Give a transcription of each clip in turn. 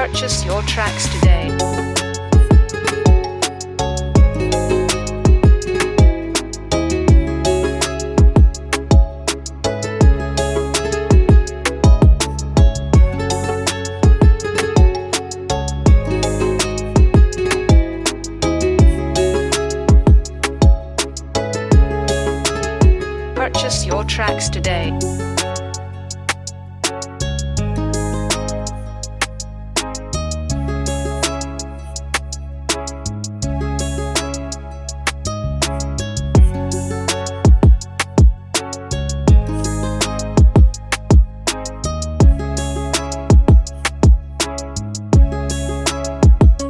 Purchase your tracks today. Purchase your tracks today.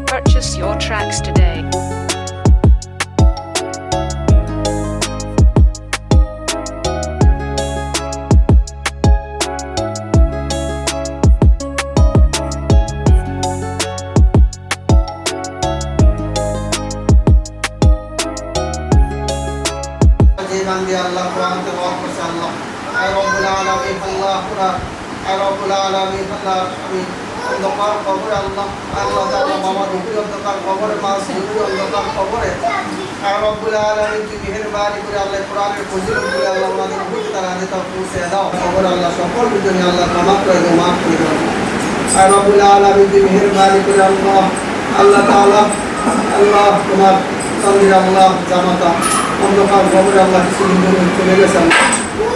Purchase your tracks today. Allah Quran tilawat করছে আল্লাহ আয় রব্বুল আলামিন আল্লাহ পুরা আয় রব্বুল আলামিন আল্লাহ আমি অন্ধকার কবরে আল্লাহ আল্লাহ তাআলা মামা দুপুর অন্ধকার কবরে মাস দুপুর অন্ধকার কবরে আয় রব্বুল আলামিন তুমি মেহেরবানি করে আল্লাহ কোরআনের ফজিলত করে আল্লাহ আমাদের বুঝে তারা হাতে তাও পৌঁছে দাও কবরে আল্লাহ সকল বিজনী আল্লাহ ক্ষমা করে দাও মাফ করে দাও আয় রব্বুল আলামিন তুমি মেহেরবানি করে আল্লাহ আল্লাহ তাআলা আল্লাহ তোমার সঙ্গে আল্লাহ জামাতা অন্ধকার কবরে আল্লাহ কিছুদিন জন্য চলে গেছেন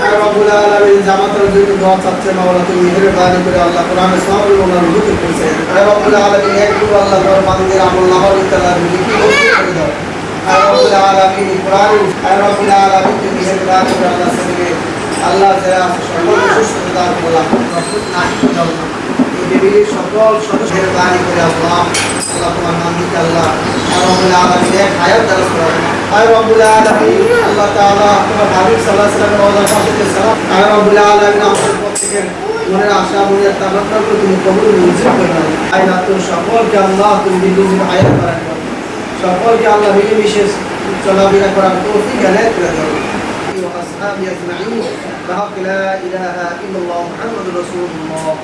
আর রব্বুল আলামিন জামাতের জন্য দোয়া চাচ্ছে মাওলা তুমি মেহেরবানি করে আল্লাহ কোরআনে সওয়াল ওনার রুহুতে পৌঁছে আর রব্বুল আলামিন একটু আল্লাহ তোমার বান্দাদের আমল নামায় তাআলা লিখি করে দাও আর রব্বুল আলামিন কোরআন আর রব্বুল আলামিন তুমি মেহেরবানি করে আল্লাহ সঙ্গে আল্লাহ যারা সকল সুস্থ দান করলাম রব্বুল নাহি দাও এই দেবীর সকল সদস্যের বাণী করে আল্লাহ আল্লাহ তোমার নাম দিতে আল্লাহ আর রব্বুল আলামিন এক হায়াত দান করো আয় রব্বুল আলামিন আল্লাহ তাআলা তোমার হাবিব সাল্লাল্লাহু আলাইহি ওয়াসাল্লামের ওয়াদা পাশে সালাম আয় রব্বুল আলামিন আমাদের পক্ষ থেকে মনের আশা মনের তামান্না তুমি কবুল মঞ্জুর করে নাও আয় না তো সকলকে আল্লাহ তুমি দিনের হায়াত দান করো সকলকে আল্লাহ মিলেমিশে চলাফেরা করার তৌফিক এনায়েত করে দাও وأصحابي أجمعين بحق لا إله إلا الله محمد رسول الله